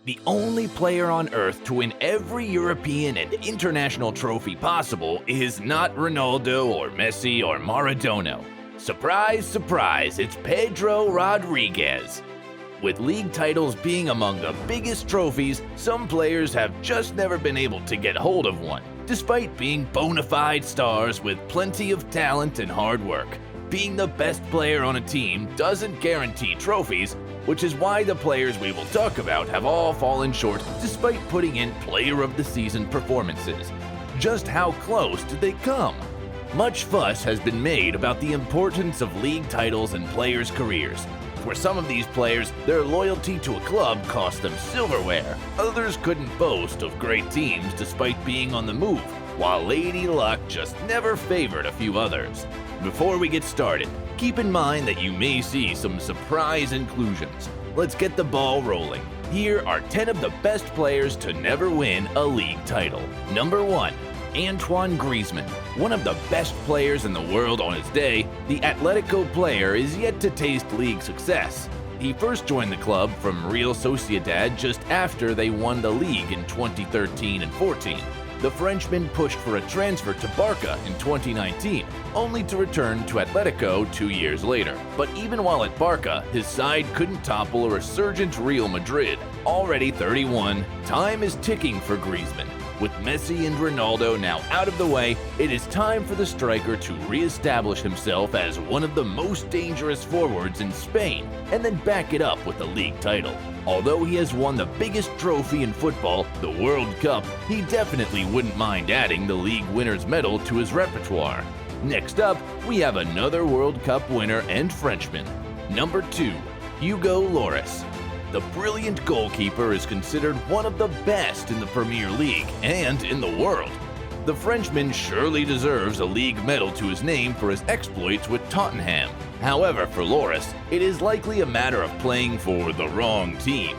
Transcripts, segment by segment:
The only player on Earth to win every European and international trophy possible is not Ronaldo or Messi or Maradona. Surprise, surprise, it's Pedro Rodriguez. With league titles being among the biggest trophies, some players have just never been able to get hold of one, despite being bona fide stars with plenty of talent and hard work. Being the best player on a team doesn't guarantee trophies, which is why the players we will talk about have all fallen short despite putting in Player of the Season performances. Just how close did they come? Much fuss has been made about the importance of league titles in players' careers. For some of these players, their loyalty to a club cost them silverware. Others couldn't boast of great teams despite being on the move, while Lady Luck just never favored a few others. Before we get started, keep in mind that you may see some surprise inclusions. Let's get the ball rolling. Here are 10 of the best players to never win a league title. Number 1. Antoine Griezmann. One of the best players in the world on his day, the Atletico player is yet to taste league success. He first joined the club from Real Sociedad just after they won the league in 2013 and 14. The Frenchman pushed for a transfer to Barca in 2019, only to return to Atletico 2 years later. But even while at Barca, his side couldn't topple a resurgent Real Madrid. Already 31, time is ticking for Griezmann. With Messi and Ronaldo now out of the way, it is time for the striker to re-establish himself as one of the most dangerous forwards in Spain, and then back it up with a league title. Although he has won the biggest trophy in football, the World Cup, he definitely wouldn't mind adding the league winner's medal to his repertoire. Next up, we have another World Cup winner and Frenchman. Number 2, Hugo Lloris. The brilliant goalkeeper is considered one of the best in the Premier League and in the world. The Frenchman surely deserves a league medal to his name for his exploits with Tottenham. However, for Lloris, it is likely a matter of playing for the wrong team.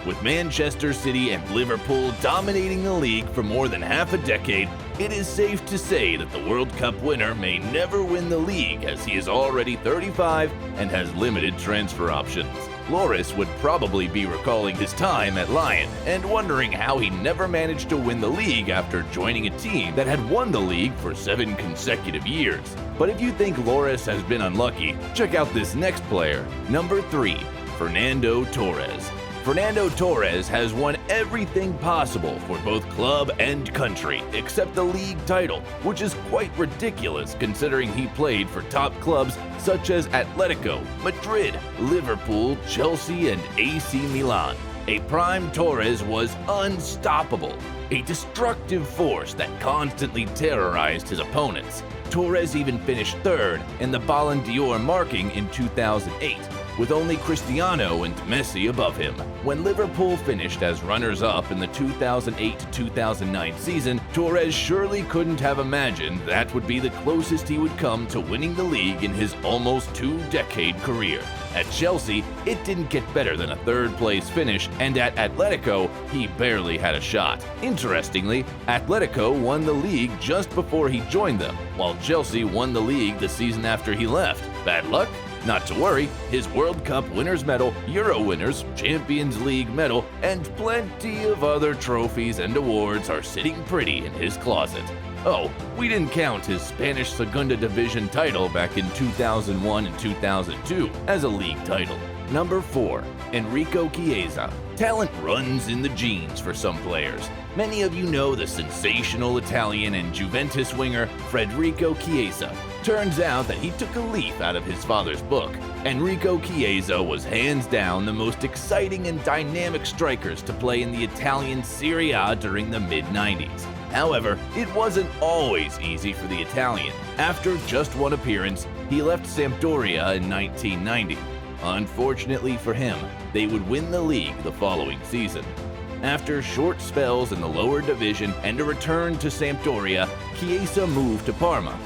With Manchester City and Liverpool dominating the league for more than half a decade, it is safe to say that the World Cup winner may never win the league as he is already 35 and has limited transfer options. Lloris would probably be recalling his time at Lyon and wondering how he never managed to win the league after joining a team that had won the league for 7 consecutive years. But if you think Lloris has been unlucky, check out this next player. Number 3, Fernando Torres. Fernando Torres has won everything possible for both club and country except the league title, which is quite ridiculous considering he played for top clubs such as Atletico, Madrid, Liverpool, Chelsea, and AC Milan. A prime Torres was unstoppable, a destructive force that constantly terrorized his opponents. Torres even finished third in the Ballon d'Or marking in 2008, with only Cristiano and Messi above him. When Liverpool finished as runners-up in the 2008-2009 season, Torres surely couldn't have imagined that would be the closest he would come to winning the league in his almost 2-decade career. At Chelsea, it didn't get better than a third-place finish, and at Atletico, he barely had a shot. Interestingly, Atletico won the league just before he joined them, while Chelsea won the league the season after he left. Bad luck? Not to worry, his World Cup winners medal, Euro winners, Champions League medal, and plenty of other trophies and awards are sitting pretty in his closet. Oh, we didn't count his Spanish Segunda Division title back in 2001 and 2002 as a league title. Number 4, Enrico Chiesa. Talent runs in the genes for some players. Many of you know the sensational Italian and Juventus winger Federico Chiesa. Turns out that he took a leaf out of his father's book. Enrico Chiesa was hands down the most exciting and dynamic strikers to play in the Italian Serie A during the mid-90s. However, it wasn't always easy for the Italian. After just one appearance, he left Sampdoria in 1990. Unfortunately for him, they would win the league the following season. After short spells in the lower division and a return to Sampdoria, Chiesa moved to Parma.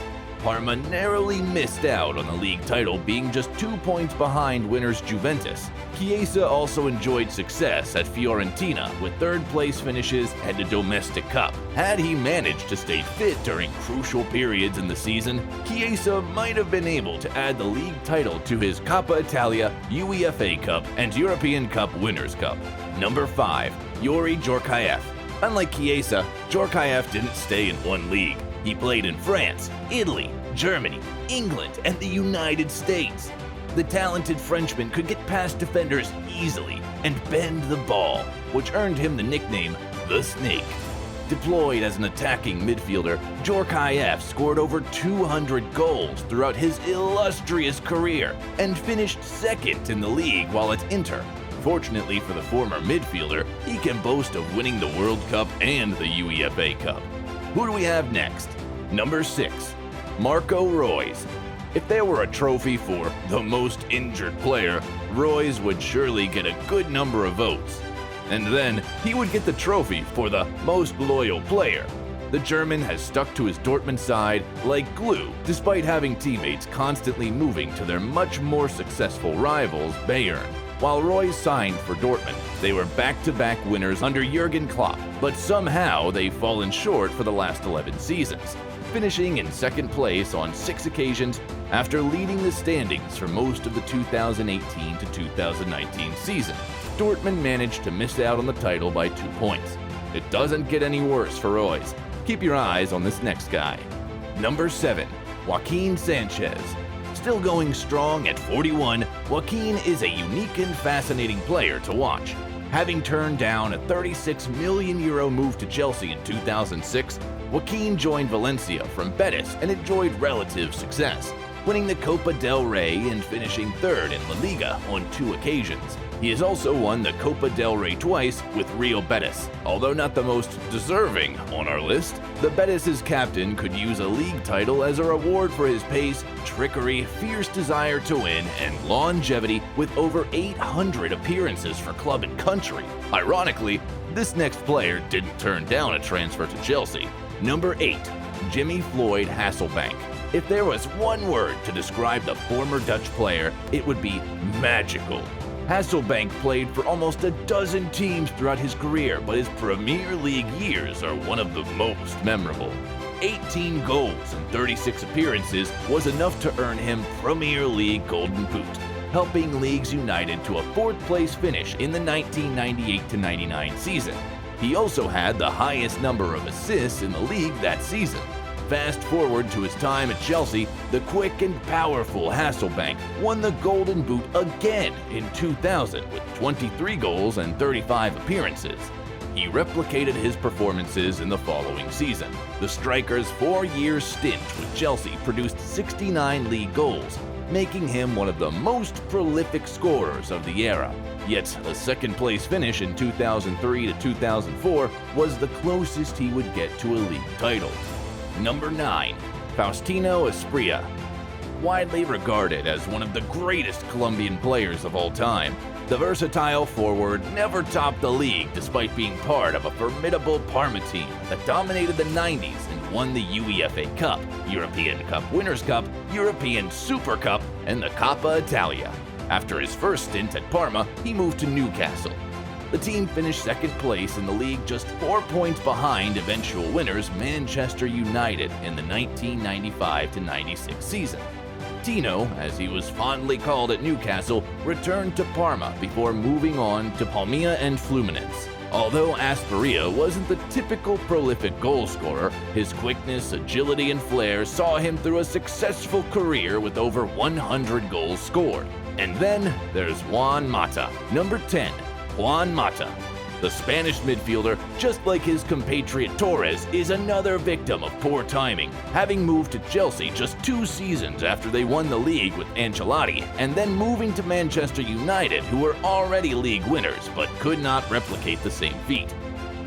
Parma narrowly missed out on the league title, being just 2 points behind winners Juventus. Chiesa also enjoyed success at Fiorentina with third-place finishes and a domestic cup. Had he managed to stay fit during crucial periods in the season, Chiesa might have been able to add the league title to his Coppa Italia, UEFA Cup, and European Cup Winners' Cup. Number 5. Youri Djorkaeff. Unlike Chiesa, Djorkaeff didn't stay in one league. He played in France, Italy, Germany, England, and the United States. The talented Frenchman could get past defenders easily and bend the ball, which earned him the nickname The Snake. Deployed as an attacking midfielder, Djorkaeff scored over 200 goals throughout his illustrious career and finished second in the league while at Inter. Fortunately for the former midfielder, he can boast of winning the World Cup and the UEFA Cup. Who do we have next? Number 6. Marco Reus. If there were a trophy for the most injured player, Reus would surely get a good number of votes. And then he would get the trophy for the most loyal player. The German has stuck to his Dortmund side like glue, despite having teammates constantly moving to their much more successful rivals, Bayern. While Reus signed for Dortmund, they were back-to-back winners under Jurgen Klopp, but somehow they've fallen short for the last 11 seasons, finishing in second place on 6 occasions after leading the standings for most of the 2018 to 2019 season. Dortmund managed to miss out on the title by 2 points. It doesn't get any worse for Reus. Keep your eyes on this next guy. Number 7. Joaquin Sanchez. Still going strong at 41, Joaquin is a unique and fascinating player to watch. Having turned down a €36 million move to Chelsea in 2006, Joaquin joined Valencia from Betis and enjoyed relative success, winning the Copa del Rey and finishing third in La Liga on 2 occasions. He has also won the Copa del Rey twice with Real Betis. Although not the most deserving on our list, the Betis' captain could use a league title as a reward for his pace, trickery, fierce desire to win, and longevity with over 800 appearances for club and country. Ironically, this next player didn't turn down a transfer to Chelsea. Number 8. Jimmy Floyd Hasselbank. If there was one word to describe the former Dutch player, it would be magical. Hasselbank played for almost a dozen teams throughout his career, but his Premier League years are one of the most memorable. 18 goals and 36 appearances was enough to earn him Premier League Golden Boot, helping Leeds United to a 4th place finish in the 1998-99 season. He also had the highest number of assists in the league that season. Fast forward to his time at Chelsea, the quick and powerful Hasselbank won the Golden Boot again in 2000 with 23 goals and 35 appearances. He replicated his performances in the following season. The striker's 4-year stint with Chelsea produced 69 league goals, making him one of the most prolific scorers of the era. Yet a second-place finish in 2003 to 2004 was the closest he would get to a league title. Number 9. Faustino Asprilla. Widely regarded as one of the greatest Colombian players of all time, the versatile forward never topped the league despite being part of a formidable Parma team that dominated the 90s and won the UEFA Cup, European Cup Winners' Cup, European Super Cup, and the Coppa Italia. After his first stint at Parma, he moved to Newcastle. The team finished second place in the league, just 4 points behind eventual winners Manchester United in the 1995-96 season. Tino, as he was fondly called at Newcastle, returned to Parma before moving on to Palmia and Fluminense. Although Asprilla wasn't the typical prolific goal scorer, his quickness, agility, and flair saw him through a successful career with over 100 goals scored. And then there's Juan Mata. Number 10. Juan Mata. The Spanish midfielder, just like his compatriot Torres, is another victim of poor timing, having moved to Chelsea just 2 seasons after they won the league with Ancelotti, and then moving to Manchester United, who were already league winners but could not replicate the same feat.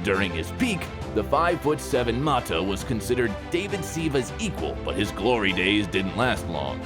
During his peak, the 5'7" Mata was considered David Silva's equal, but his glory days didn't last long.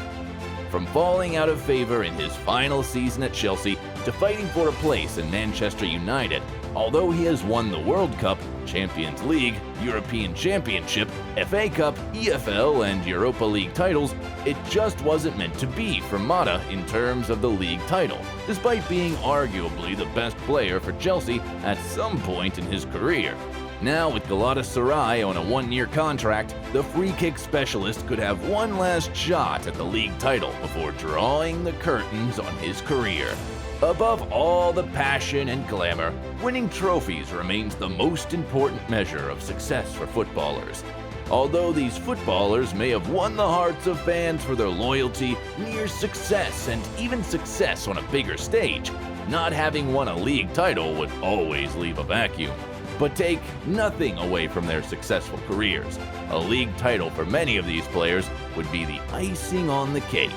From falling out of favor in his final season at Chelsea, to fighting for a place in Manchester United. Although he has won the World Cup, Champions League, European Championship, FA Cup, EFL, and Europa League titles, it just wasn't meant to be for Mata in terms of the league title, despite being arguably the best player for Chelsea at some point in his career. Now, with Galatasaray on a one-year contract, the free-kick specialist could have one last shot at the league title before drawing the curtains on his career. Above all the passion and glamour, winning trophies remains the most important measure of success for footballers. Although these footballers may have won the hearts of fans for their loyalty, near success, and even success on a bigger stage, not having won a league title would always leave a vacuum. But take nothing away from their successful careers. A league title for many of these players would be the icing on the cake.